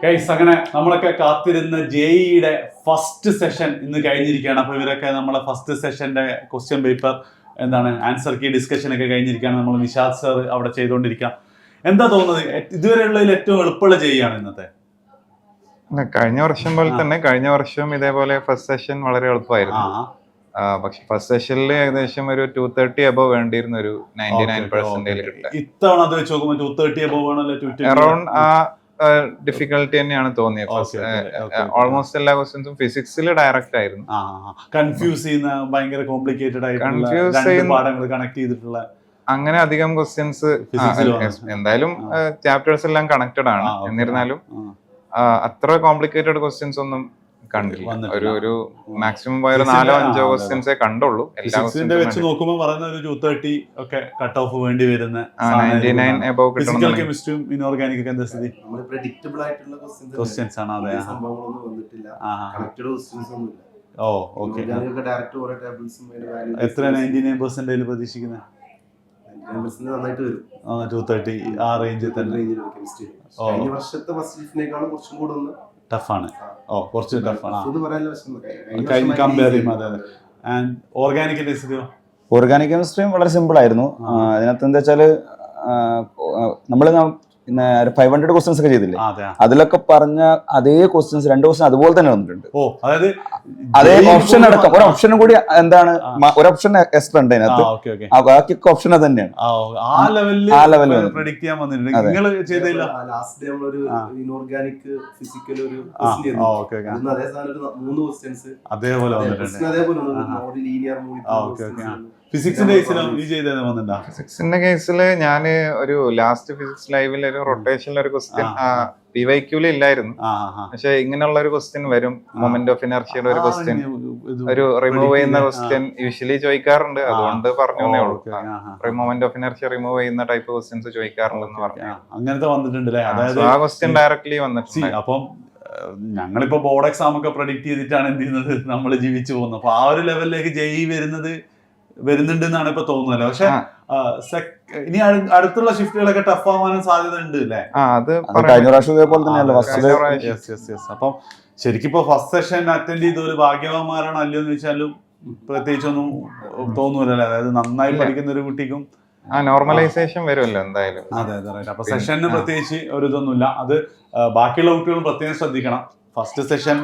Guys അങ്ങനെ നമ്മളൊക്കെ കാത്തിരുന്ന ജെഇയുടെ ഫസ്റ്റ് സെഷൻ ഇന്ന് കഴിഞ്ഞിരിക്കുകയാണ്. അപ്പോൾ ഇവരൊക്കെ നമ്മളെ ഫസ്റ്റ് സെഷന്റെ ക്വസ്റ്റ്യൻ പേപ്പർ എന്താണ് ആൻസർ കീ ഡിസ്കഷൻ ഒക്കെ കഴിഞ്ഞിരിക്കുകയാണ്. നമ്മൾ നിഷാദ് സർ അവിടെ ചെയ്തുകൊണ്ടിരിക്കുക. എന്താ തോന്നുന്നത്, ഇതുവരെയുള്ളതിൽ ഏറ്റവും എളുപ്പമുള്ള ജെഇയാണ് ഇന്നത്തെ? കഴിഞ്ഞ വർഷം പോലെ തന്നെ കഴിഞ്ഞ വർഷം ഇതേപോലെ ഫസ്റ്റ് സെഷൻ വളരെ എളുപ്പമായിരുന്നു. പക്ഷെ ഫസ്റ്റ് സെഷനിൽ ഏകദേശം ഒരു 230 അബവ് വേണ്ടിയിരുന്ന ഒരു 99% കിട്ടാൻ. ഇത്തവണ അത് വെച്ച് നോക്കുമ്പോൾ 230 അബവ് ആണല്ലോ. അറൌണ്ട് ആ ഡിഫിക്കൽട്ടി തന്നെയാണ് തോന്നിയത്. ഓൾമോസ്റ്റ് എല്ലാ ക്വസ്റ്റ്യൻസും ഫിസിക്സിൽ ഡയറക്റ്റ് ആയിരുന്നു. കൺഫ്യൂസ് ചെയ്യുന്ന ഭയങ്കര കോംപ്ലിക്കേറ്റഡ് ആയിട്ടുള്ള കണക്ട് ചെയ്തിട്ടുള്ള അങ്ങനെ അധികം ക്വസ്റ്റ്യൻസ് എന്തായാലും ചാപ്റ്റേഴ്സ് എല്ലാം കണക്റ്റഡ് ആണ്. എന്നിരുന്നാലും അത്ര കോംപ്ലിക്കേറ്റഡ് ക്വസ്റ്റ്യൻസ് ഒന്നും കണ്ടില്ല. ഒരു മാക്സിമം പോയ 4-5 ക്വസ്റ്റ്യൻസേ കണ്ടുള്ളൂ. എല്ലാ വെച്ച് നോക്കുമ്പോൾ പറയുന്ന ഒരു 230 ഒക്കെ കട്ട് ഓഫ് വേണ്ടി വരുന്ന 99 എബവ് ഫിസിക്കൽ കെമിസ്ട്രിയും ഇനോർഗാനിക് ഒക്കെ എന്താ സ്ഥിതി? പ്രെഡിക്റ്റബിൾ ആയിട്ടുള്ള ക്വസ്റ്റ്യൻസ് ആണ്. അതെ, സംഭവങ്ങളൊന്നും വന്നിട്ടില്ല. കണക്റ്റഡ് ക്വസ്റ്റ്യൻസ് ഒന്നുമില്ല. ഓ ഓക്കെ. ഡയറക്റ്റ് ഓരോ ടേബിൾസും എത്ര 99% പ്രതീക്ഷിക്കുന്നത്? നന്നായിട്ട് വരും. 230 ആ റേഞ്ചിൽ തന്നെ. കഴിഞ്ഞ വർഷത്തെ ഫസ്റ്റ് ഷിഫ്റ്റിനേക്കാളും കുറച്ചും കൂടെ ഒന്ന് ടഫാണ്. കുറച്ച് ടഫാണ് കമ്പയർ ചെയ്യുമ്പോൾ. അതെ അതെ. ആൻഡ് ഓർഗാനിക്കിന്റെ സ്ഥിതിയോ? ഓർഗാനിക് കെമിസ്ട്രിയും വളരെ സിമ്പിൾ ആയിരുന്നു. അതിനകത്ത് എന്താ വെച്ചാല് നമ്മള് 500 ക്വസ്റ്റ്യൻസ് ഒക്കെ ചെയ്തില്ലേ, അതിലൊക്കെ പറഞ്ഞ അതേ ക്വസ്റ്റ്യൻസ് 2 ക്വസ്റ്റ്യൻ അതുപോലെ തന്നെ വന്നിട്ടുണ്ട്. അതായത് അതേ ഓപ്ഷൻ അടക്കം ഒരു ഓപ്ഷനും കൂടി എന്താണ് ഒരു ഓപ്ഷൻ എക്സ്ട്രാ ഉണ്ട് അതിനകത്ത്. ബാക്കിയൊക്കെ ഓപ്ഷൻ അത് തന്നെയാണ്. ആ ലെവലിൽ പ്രെഡിക്റ്റ് ചെയ്യാൻ വന്നിട്ടുണ്ട്. നിങ്ങൾ ചെയ്തില്ല? ലാസ്റ്റ് ഡേ നമ്മളൊരു ഇനോർഗാനിക് ഫിസിക്കൽ ഒരു അതേ സാധനം 3 ക്വസ്റ്റ്യൻസ് അതേപോലെ വന്നിട്ടുണ്ട്. അതേപോലെ ലീനിയർ ഫിസിക്സിന്റെ കേസിൽ ഫിസിക്സിന്റെ കേസിൽ ഞാൻ ഒരു ലാസ്റ്റ് ഫിസിക്സ് ലൈവിൽ ഒരു റൊട്ടേഷനിൽ ഒരു ക്വസ്റ്റ്യൻ PYQല് ഇല്ലായിരുന്നു. പക്ഷെ ഇങ്ങനെയുള്ള ഒരു ക്വസ്റ്റ്യൻ വരും. മൊമെന്റ് ഓഫ് ഇനർഷ്യയുടെ ഒരു ക്വസ്റ്റ്യൻ, ഒരു റിമൂവ് ചെയ്യുന്ന ക്വസ്റ്റ്യൻ യൂഷ്വലി ചോദിക്കാറുണ്ട്. അതുകൊണ്ട് പറഞ്ഞേ ഉള്ളൂ. മൊമെന്റ് ഓഫ് ഇനർഷ്യ റിമൂവ് ചെയ്യുന്ന ടൈപ്പ് ക്വസ്റ്റ്യൻസ് ചോദിക്കാറുണ്ടെന്ന് പറഞ്ഞു. അങ്ങനത്തെ വന്നിട്ടുണ്ടല്ലേ? അതായത് ആ ക്വസ്റ്റ്യൻ ഡയറക്ട്ലി വന്നിട്ടുണ്ട്. അപ്പം ഞങ്ങളിപ്പോ ബോർഡ് എക്സാം ഒക്കെ പ്രഡിക്ട് ചെയ്തിട്ടാണ് എന്ത് ചെയ്യുന്നത്, നമ്മൾ ജീവിച്ചു പോകുന്നത്. അപ്പൊ ആ ഒരു ലെവലിലേക്ക് ജെഇ വരുന്നുണ്ട് എന്നാണ് ഇപ്പൊ തോന്നുന്നല്ലോ. പക്ഷെ ഇനി അടുത്തുള്ള ഷിഫ്റ്റുകളൊക്കെ ടഫ് ആവാനും സാധ്യത ഉണ്ട് അല്ലേ? കഴിഞ്ഞ പ്രാവശ്യം ഇതേപോലെ തന്നെയല്ലോ. അപ്പം ശരിക്കും ഇപ്പൊ ഫസ്റ്റ് സെഷൻ അറ്റൻഡ് ചെയ്ത ഒരു ഭാഗ്യവാന്മാരാണ് അല്ലയോ എന്ന് വെച്ചാലും പ്രത്യേകിച്ചൊന്നും തോന്നൂലല്ലേ. അതായത് നന്നായി പഠിക്കുന്ന ഒരു കുട്ടിക്കും നോർമലൈസേഷൻ വരുമല്ലോ എന്തായാലും. അതെ അതെ റൈറ്റ്. അപ്പൊ സെഷന് പ്രത്യേകിച്ച് ഒരു ഇതൊന്നുമില്ല. അത് ബാക്കിയുള്ള കുട്ടികളും പ്രത്യേകം ശ്രദ്ധിക്കണം. ഫസ്റ്റ് സെഷൻ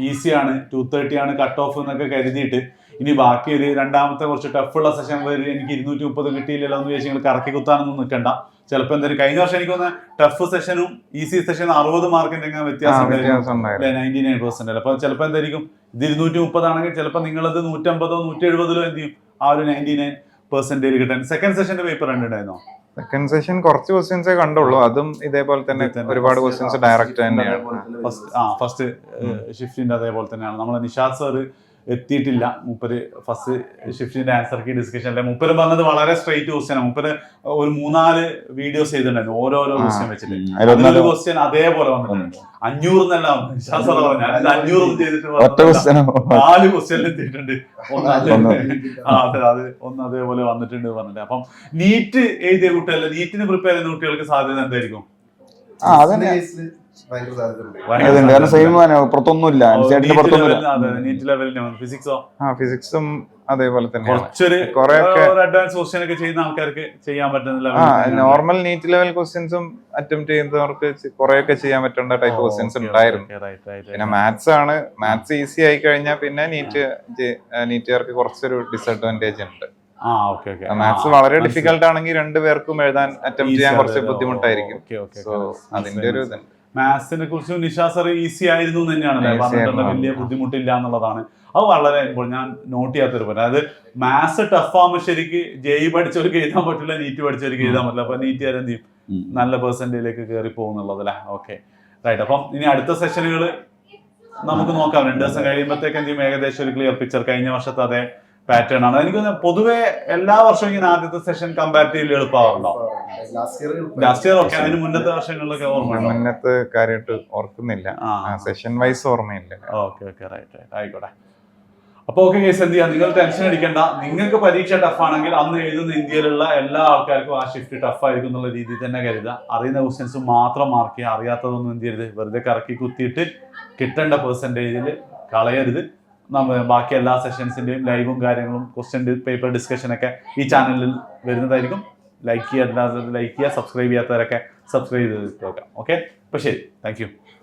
ഈസിയാണ്, 230 ആണ് കട്ട് ഓഫ് എന്നൊക്കെ കരുതിയിട്ട് ഇനി ബാക്കി ഒരു രണ്ടാമത്തെ കുറച്ച് ടഫുള്ള സെഷൻ വരെ എനിക്ക് 230 കിട്ടിയില്ലല്ലോ എന്ന് ചോദിച്ചാൽ നിങ്ങൾ കറക്കി കുത്താനൊന്നും നിൽക്കണ്ട. ചിലപ്പോൾ എന്തായാലും കഴിഞ്ഞ വർഷം എനിക്ക് തോന്നുന്നത് ടഫ് സെഷനും ഈസി സെഷനും 60 മാർക്കിന്റെ വ്യത്യാസം 99%. അപ്പൊ ചിലപ്പോൾ എന്തായിരിക്കും ഇത് 230 ആണെങ്കിൽ ചിലപ്പോൾ നിങ്ങളത് 150 170 എന്ത് ചെയ്യും ആ ഒരു 99% കിട്ടാൻ. സെക്കൻഡ് സെഷന്റെ പേപ്പർ കണ്ടിട്ടുണ്ടായിരുന്നോ? സെക്കൻഡ് സെഷൻ കുറച്ച് ക്വസ്റ്റ്യൻസേ കണ്ടുള്ളൂ. അതും ഇതേപോലെ തന്നെ ഒരുപാട് ക്വസ്റ്റ്യൻസ് ഡയറക്റ്റ് തന്നെയാണ്. ഫസ്റ്റ് ഷിഫ്റ്റിന്റെ അതേപോലെ തന്നെയാണ്. നമ്മളെ നിഷാദ് സാർ എത്തിയിട്ടില്ല. മൂപ്പര് ഫസ്റ്റ് ഷിഫ്റ്റിന്റെ ആൻസർ കീ ഡിസ്കഷനിലെ മൂപ്പര് പറഞ്ഞത് വളരെ സ്ട്രൈറ്റ് ക്വസ്റ്റ്യൻ. മൂപ്പര് ഒരു 3-4 വീഡിയോസ് ചെയ്തിട്ടുണ്ടായിരുന്നു ഓരോരോ ക്വസ്റ്റ്യൻ വെച്ചിട്ട്. അതിലൊരു ക്വസ്റ്റ്യൻ അതേപോലെ വന്നിട്ടുണ്ട്. 500 എന്നല്ല നിഷാദ് സാർ പറഞ്ഞു, 500 ചെയ്തിട്ട് 4 ക്വസ്റ്റ്യൻ എത്തിയിട്ടുണ്ട്. അത് ഒന്ന് അതേപോലെ വന്നിട്ടുണ്ട് പറഞ്ഞിട്ട്. അപ്പം നീറ്റ് എഴുതിയ കുട്ടികളല്ല, നീറ്റിന് പ്രിപ്പയർ ചെയ്യുന്ന കുട്ടികൾക്ക് സാധ്യത എന്തായിരിക്കും? ഫിസിക്സും അതേപോലെ തന്നെ അഡ്വാൻസ് ക്വസ്റ്റ്യൻ ഒക്കെ ചെയ്യുന്ന ആൾക്കാർക്ക് ചെയ്യാൻ പറ്റുന്നില്ല. നോർമൽ നീറ്റ് ലെവൽ ക്വസ്റ്റ്യൻസും അറ്റംപ്റ്റ് ചെയ്യുന്നവർക്ക് കുറെയൊക്കെ ചെയ്യാൻ പറ്റുന്ന ടൈപ്പ് ക്വസ്റ്റ്യൻസ് ഉണ്ടായിരുന്നു. പിന്നെ മാത്സ് ആണ്. മാത്സ് ഈസി ആയി കഴിഞ്ഞാൽ പിന്നെ നീറ്റുകാർക്ക് കുറച്ചൊരു ഡിസഡ്വാൻറ്റേജ് ഉണ്ട്. മാത്സ് വളരെ ഡിഫിക്കൽട്ട് ആണെങ്കിൽ 2 പേർക്കും എഴുതാൻ അറ്റംപ്റ്റ് ചെയ്യാൻ കുറച്ച് ബുദ്ധിമുട്ടായിരിക്കും. അതിന്റെ ഒരു മാത്സിനെ കുറിച്ച് നിഷാദ് സാർ ഈസി ആയിരുന്നു തന്നെയാണ് പറഞ്ഞിട്ടുള്ളത്. വലിയ ബുദ്ധിമുട്ടില്ല എന്നുള്ളതാണ്. അത് വളരെ ഞാൻ നോട്ട് ചെയ്യാത്തൊരു പോലെ. അതായത് മാത്സ് ടഫ് ആകുമ്പോൾ ശരിക്ക് ജെഇ പഠിച്ചവർക്ക് എഴുതാൻ പറ്റില്ല, നീറ്റ് പഠിച്ചവർക്ക് എഴുതാൻ പറ്റില്ല. അപ്പൊ നീറ്റുകാർ എന്ത് ചെയ്യും, നല്ല പെർസെന്റേജിലേക്ക് കയറി പോകുന്നുള്ളത് അല്ലേ? Okay right. അപ്പം ഇനി അടുത്ത സെഷനുകൾ നമുക്ക് നോക്കാം. 2 ദിവസം കഴിയുമ്പോഴത്തേക്ക് എന്ത് ചെയ്യും, ഏകദേശം ഒരു ക്ലിയർ പിക്ചർ. കഴിഞ്ഞ വർഷത്തെ അതേ പാറ്റേൺ ആണ്. എനിക്ക് പൊതുവെ എല്ലാ വർഷവും ഇങ്ങനെ ആദ്യത്തെ സെഷൻ കമ്പാരിറ്റീവ്ലി എളുപ്പമാവുണ്ടോ? ലാസ്റ്റ് ഇയർ ഒക്കെ അതിന് മുന്നത്തെ വർഷങ്ങളിലൊക്കെ ഓർമ്മ? മുന്നത്തെ കാര്യമായിട്ട് ഓർക്കുന്നില്ല, സെഷൻ വൈസ് ഓർമ്മയില്ല. ഓക്കെ റൈറ്റ് ആയിക്കോട്ടെ. അപ്പോൾ ഓക്കെ കേസ് എന്ത് ചെയ്യാം, നിങ്ങൾ ടെൻഷൻ അടിക്കേണ്ട. നിങ്ങൾക്ക് പരീക്ഷ ടഫാണെങ്കിൽ അന്ന് എഴുതുന്ന ഇന്ത്യയിലുള്ള എല്ലാ ആൾക്കാർക്കും ആ ഷിഫ്റ്റ് ടഫായിരിക്കും എന്നുള്ള രീതിയിൽ തന്നെ കരുതുക. അറിയുന്ന ക്വസ്റ്റ്യൻസ് മാത്രം മാർക്ക് ചെയ്യുക, അറിയാത്തതൊന്നും എന്ത് ചെയ്യരുത്, വെറുതെ കറക്കി കുത്തിയിട്ട് കിട്ടേണ്ട പെർസെൻറ്റേജിൽ കളയരുത്. ബാക്കി എല്ലാ സെഷൻസിൻ്റെയും ലൈവും കാര്യങ്ങളും ക്വസ്റ്റ്യൻ പേപ്പർ ഡിസ്കഷനൊക്കെ ഈ ചാനലിൽ വരുന്നതായിരിക്കും. ലൈക്ക് ചെയ്യുക, സബ്സ്ക്രൈബ് ചെയ്യാത്തവരൊക്കെ സബ്സ്ക്രൈബ് ചെയ്ത് വെക്കാം. ഓക്കെ, അപ്പോൾ ശരി, താങ്ക് യു.